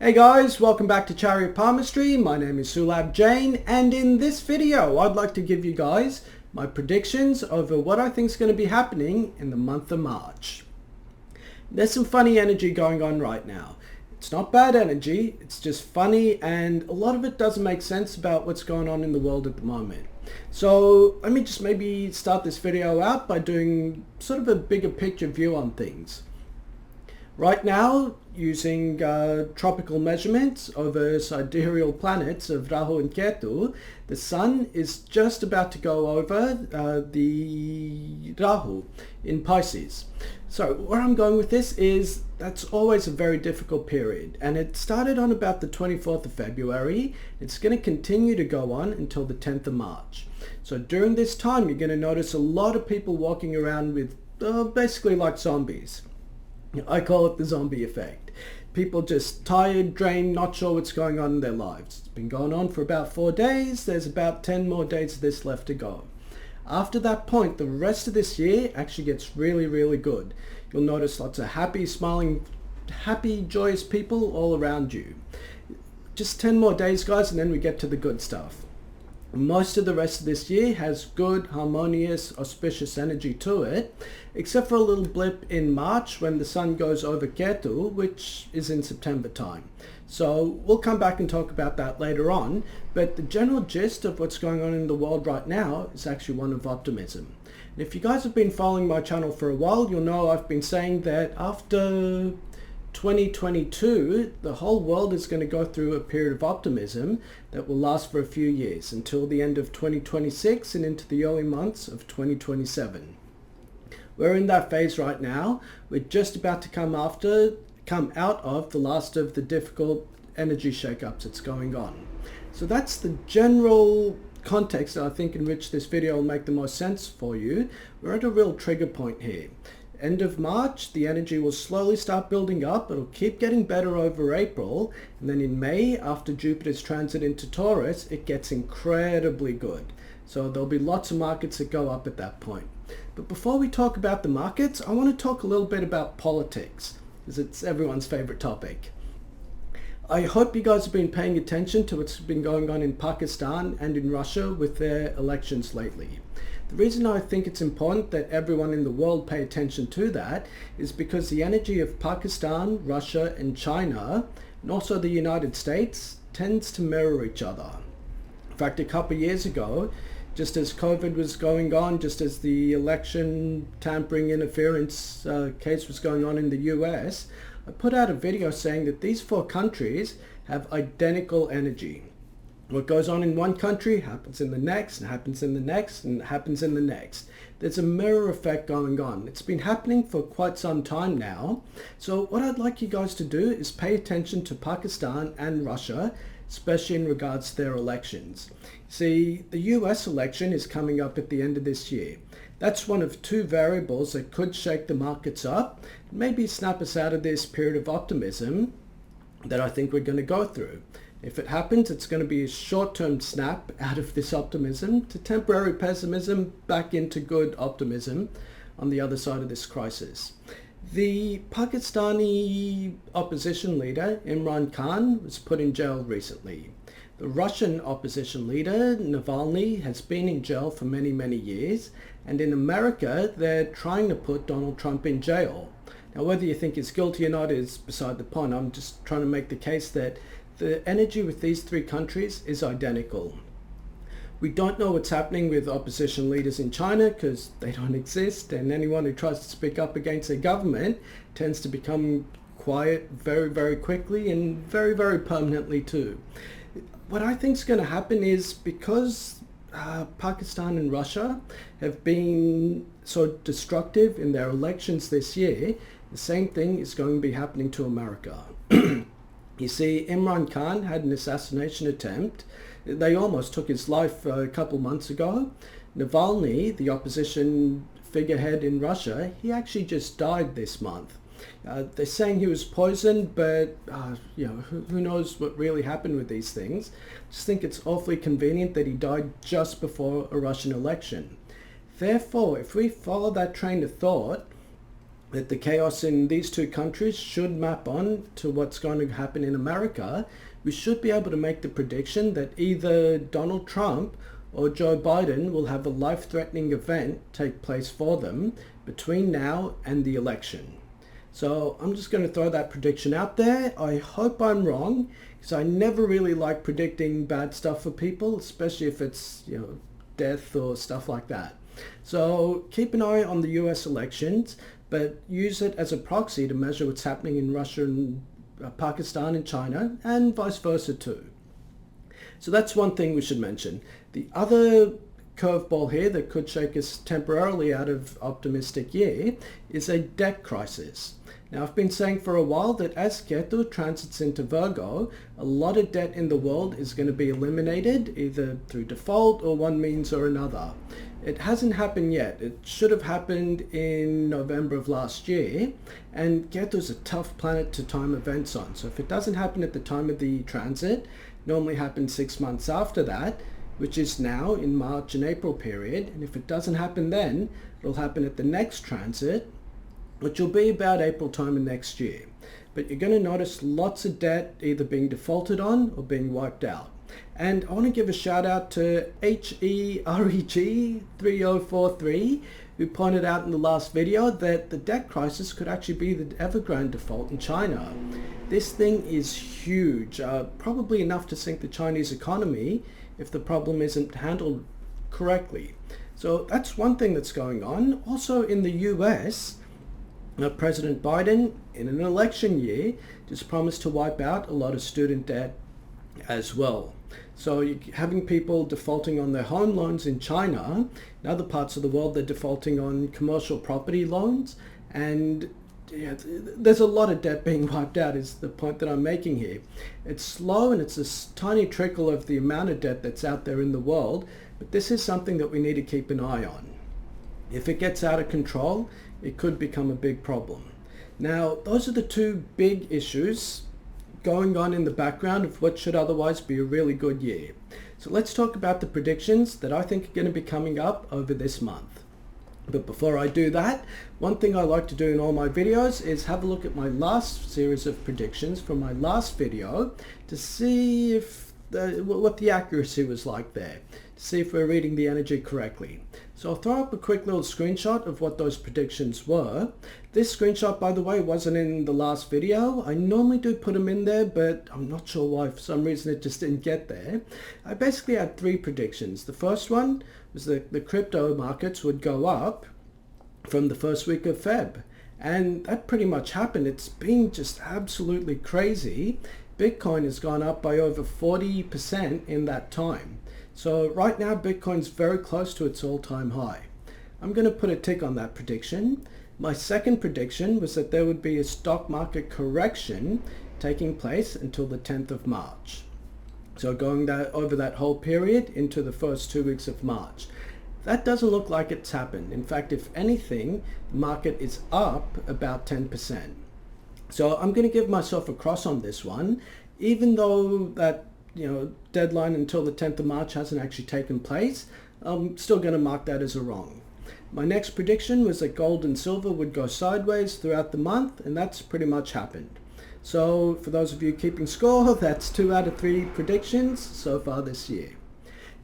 Hey guys, welcome back to Chariot Palmistry. My name is Sulabh Jain, and in this video I'd like to give you guys my predictions over what I think is going to be happening in the month of March. There's some funny energy going on right now. It's not bad energy, it's just funny, and a lot of it doesn't make sense about what's going on in the world at the moment. So let me just maybe start this video out by doing sort of a bigger picture view on things. Right now, using tropical measurements over sidereal planets of Rahu and Ketu, the Sun is just about to go over the Rahu in Pisces. So where I'm going with this is that's always a very difficult period, and it started on about the 24th of February. It's going to continue to go on until the 10th of March. So during this time, you're going to notice a lot of people walking around with basically like zombies. I call it the zombie effect. People just tired, drained, not sure what's going on in their lives. It's been going on for about 4 days. There's about 10 more days of this left to go. After that point, the rest of this year actually gets really, really good. You'll notice lots of happy, smiling, happy, joyous people all around you. Just 10 more days, guys, and then we get to the good stuff. Most of the rest of this year has good, harmonious, auspicious energy to it, except for a little blip in March when the Sun goes over Ketu, which is in September time. So we'll come back and talk about that later on, but the general gist of what's going on in the world right now is actually one of optimism. And if you guys have been following my channel for a while, you'll know I've been saying that after 2022, the whole world is going to go through a period of optimism that will last for a few years until the end of 2026 and into the early months of 2027. We're in that phase right now. We're just about to come out of the last of the difficult energy shakeups that's going on. So that's the general context that I think in which this video will make the most sense for you. We're at a real trigger point here. End of March, the energy will slowly start building up. It'll keep getting better over April, and then in May, after Jupiter's transit into Taurus, it gets incredibly good. So there'll be lots of markets that go up at that point. But before we talk about the markets, I want to talk a little bit about politics, because it's everyone's favorite topic. I hope you guys have been paying attention to what's been going on in Pakistan and in Russia with their elections lately. The reason I think it's important that everyone in the world pay attention to that is because the energy of Pakistan, Russia and China, and also the United States, tends to mirror each other. In fact, a couple of years ago, just as COVID was going on, just as the election tampering interference case was going on in the US, I put out a video saying that these 4 countries have identical energy. What goes on in one country happens in the next, and happens in the next, and happens in the next. There's a mirror effect going on. It's been happening for quite some time now. So what I'd like you guys to do is pay attention to Pakistan and Russia, especially in regards to their elections. See, the US election is coming up at the end of this year. That's one of 2 variables that could shake the markets up, maybe snap us out of this period of optimism that I think we're going to go through. If it happens, it's going to be a short-term snap out of this optimism to temporary pessimism back into good optimism on the other side of this crisis. The Pakistani opposition leader, Imran Khan, was put in jail recently. The Russian opposition leader, Navalny, has been in jail for many, many years. And in America, they're trying to put Donald Trump in jail. Now, whether you think he's guilty or not is beside the point. I'm just trying to make the case that the energy with these 3 countries is identical. We don't know what's happening with opposition leaders in China because they don't exist, and anyone who tries to speak up against their government tends to become quiet very, very quickly and very, very permanently too. What I think is going to happen is because Pakistan and Russia have been so destructive in their elections this year, the same thing is going to be happening to America. You see, Imran Khan had an assassination attempt. They almost took his life a couple months ago. Navalny, the opposition figurehead in Russia, he actually just died this month. They're saying he was poisoned, but who knows what really happened with these things. I just think it's awfully convenient that he died just before a Russian election. Therefore, if we follow that train of thought, that the chaos in these two countries should map on to what's going to happen in America, we should be able to make the prediction that either Donald Trump or Joe Biden will have a life-threatening event take place for them between now and the election. So I'm just going to throw that prediction out there. I hope I'm wrong, because I never really like predicting bad stuff for people, especially if it's, death or stuff like that. So keep an eye on the US elections, but use it as a proxy to measure what's happening in Russia and Pakistan and China, and vice versa too. So that's one thing we should mention. The other curveball here that could shake us temporarily out of optimistic year is a debt crisis. Now, I've been saying for a while that as Ketu transits into Virgo, a lot of debt in the world is going to be eliminated either through default or one means or another. It hasn't happened yet. It should have happened in November of last year, and Ketu's a tough planet to time events on. So if it doesn't happen at the time of the transit, normally happens 6 months after that, which is now in March and April period. And if it doesn't happen then, it'll happen at the next transit, which will be about April time of next year. But you're going to notice lots of debt either being defaulted on or being wiped out. And I want to give a shout out to HEREG3043, who pointed out in the last video that the debt crisis could actually be the Evergrande default in China. This thing is huge, probably enough to sink the Chinese economy if the problem isn't handled correctly. So that's one thing that's going on. Also in the US, President Biden, in an election year, just promised to wipe out a lot of student debt as well. So you're having people defaulting on their home loans in China. In other parts of the world, they're defaulting on commercial property loans. And there's a lot of debt being wiped out is the point that I'm making here. It's slow and it's a tiny trickle of the amount of debt that's out there in the world. But this is something that we need to keep an eye on. If it gets out of control, it could become a big problem. Now, those are the two big issues going on in the background of what should otherwise be a really good year. So let's talk about the predictions that I think are going to be coming up over this month. But before I do that, one thing I like to do in all my videos is have a look at my last series of predictions from my last video to see if what the accuracy was like there, to see if we're reading the energy correctly. So I'll throw up a quick little screenshot of what those predictions were. This screenshot, by the way, wasn't in the last video. I normally do put them in there, but I'm not sure why. For some reason, it just didn't get there. I basically had three predictions. The first one was that the crypto markets would go up from the first week of Feb. And that pretty much happened. It's been just absolutely crazy. Bitcoin has gone up by over 40% in that time. So right now, Bitcoin's very close to its all-time high. I'm going to put a tick on that prediction. My second prediction was that there would be a stock market correction taking place until the 10th of March. So going over that whole period into the first 2 weeks of March. That doesn't look like it's happened. In fact, if anything, the market is up about 10%. So I'm going to give myself a cross on this one, even though that deadline until the 10th of March hasn't actually taken place. I'm still going to mark that as a wrong. My next prediction was that gold and silver would go sideways throughout the month, and that's pretty much happened. So for those of you keeping score, that's 2 out of 3 predictions so far this year.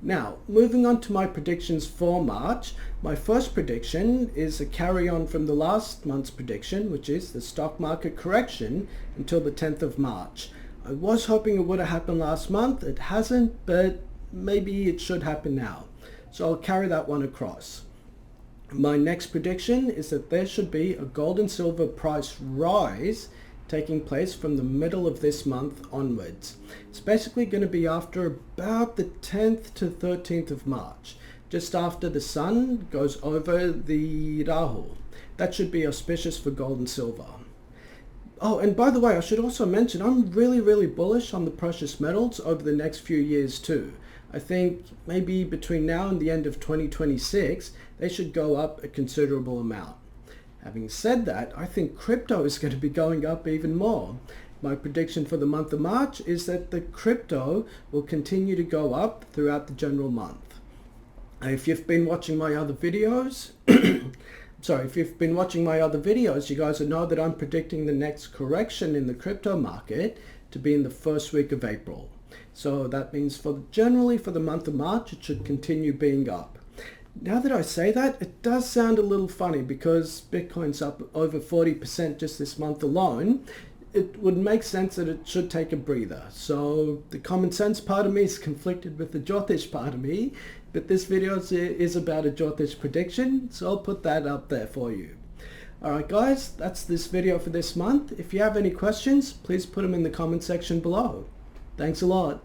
Now, moving on to my predictions for March, my first prediction is a carry on from the last month's prediction, which is the stock market correction until the 10th of March. I was hoping it would have happened last month. It hasn't, but maybe it should happen now. So I'll carry that one across. My next prediction is that there should be a gold and silver price rise taking place from the middle of this month onwards. It's basically going to be after about the 10th to 13th of March, just after the sun goes over the Rahu. That should be auspicious for gold and silver. Oh, and by the way, I should also mention I'm really bullish on the precious metals over the next few years too. I think maybe between now and the end of 2026, they should go up a considerable amount. Having said that, I think crypto is going to be going up even more. My prediction for the month of March is that the crypto will continue to go up throughout the general month. If you've been watching my other videos, Sorry, if you've been watching my other videos, you guys will know that I'm predicting the next correction in the crypto market to be in the first week of April. So that means generally for the month of March, it should continue being up. Now that I say that, it does sound a little funny because Bitcoin's up over 40% just this month alone. It would make sense that it should take a breather. So the common sense part of me is conflicted with the Jyotish part of me, but this video is about a Jyotish prediction, so I'll put that up there for you. Alright guys, that's this video for this month. If you have any questions, please put them in the comment section below. Thanks a lot.